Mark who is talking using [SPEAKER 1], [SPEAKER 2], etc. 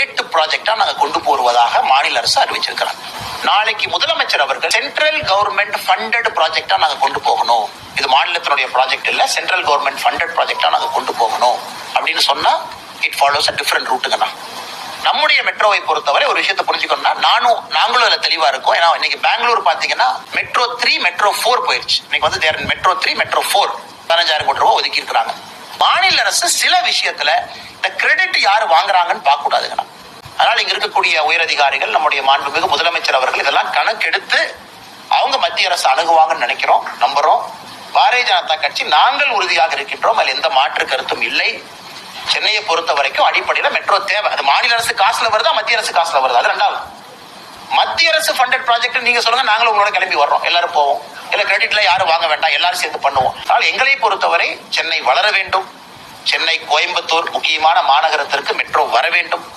[SPEAKER 1] State ப்ராஜெக்டா நாங்க கொண்டு போடுவதாக மாநில அரசு அறிவிச்சிருக்கிறாங்க. நாளைக்கு முதலமைச்சர் அவர்கள் சென்ட்ரல் கவர்மெண்ட் ஃபண்டட் ப்ராஜெக்டா நாங்க கொண்டு போகணும், இது மாநிலத்தினுடைய ப்ராஜெக்ட் இல்ல, சென்ட்ரல் கவர்மெண்ட் ஃபண்டட் ப்ராஜெக்டா நாங்க கொண்டு போகணும் அப்படின்னு சொன்னா இட் ஃபாலோஸ் அ டிஃபரெண்ட் ரூட்டுங்கண்ணா. நம்முடைய மெட்ரோவை பொறுத்தவரை ஒரு விஷயத்தை புரிஞ்சுக்கணும்னா நாங்களும் அதுல தெளிவா இருக்கோம். ஏன்னா இன்னைக்கு பெங்களூர் பாத்தீங்கன்னா மெட்ரோ 3 மெட்ரோ 4 போயிருச்சு. இன்னைக்கு வந்து மெட்ரோ 3 மெட்ரோ 4 15,000 கோடி ரூபாய் ஒதுக்கி இருக்கிறாங்க. மாநில அரசு சில விஷயத்துல இந்த கிரெடிட் யாரு வாங்குறாங்கன்னு பார்க்க கூடாதுங்கண்ணா. அதனால இங்க இருக்கக்கூடிய உயரதிகாரிகள், நம்முடைய மாண்புமிகு முதலமைச்சர் அவர்கள் இதெல்லாம் கணக்கெடுத்து அவங்க மத்திய அரசு அணுகுவாங்கன்னு நினைக்கிறோம், நம்புறோம். பாரதிய ஜனதா கட்சி நாங்கள் உறுதியாக இருக்கின்றோம், அதில் எந்த மாற்று கருத்தும் இல்லை. சென்னையை பொறுத்த வரைக்கும் அடிப்படையில மெட்ரோ தேவை. அது மாநில அரசு காசுல வருதா மத்திய அரசு காசுல வருதா, அது ரெண்டாவது. மத்திய அரசு ஃபண்டட் ப்ராஜெக்ட் நீங்க சொல்லுங்க, நாங்களும் உங்களோட கிளம்பி வர்றோம், எல்லாரும் போவோம். இல்ல கிரெடிட்ல யாரும் வாங்க வேண்டாம், எல்லாரும் சேர்ந்து பண்ணுவோம். ஆனால் எங்களை பொறுத்தவரை சென்னை வளர வேண்டும், சென்னை கோயம்புத்தூர் முக்கியமான மாநகரத்திற்கு மெட்ரோ வர வேண்டும்.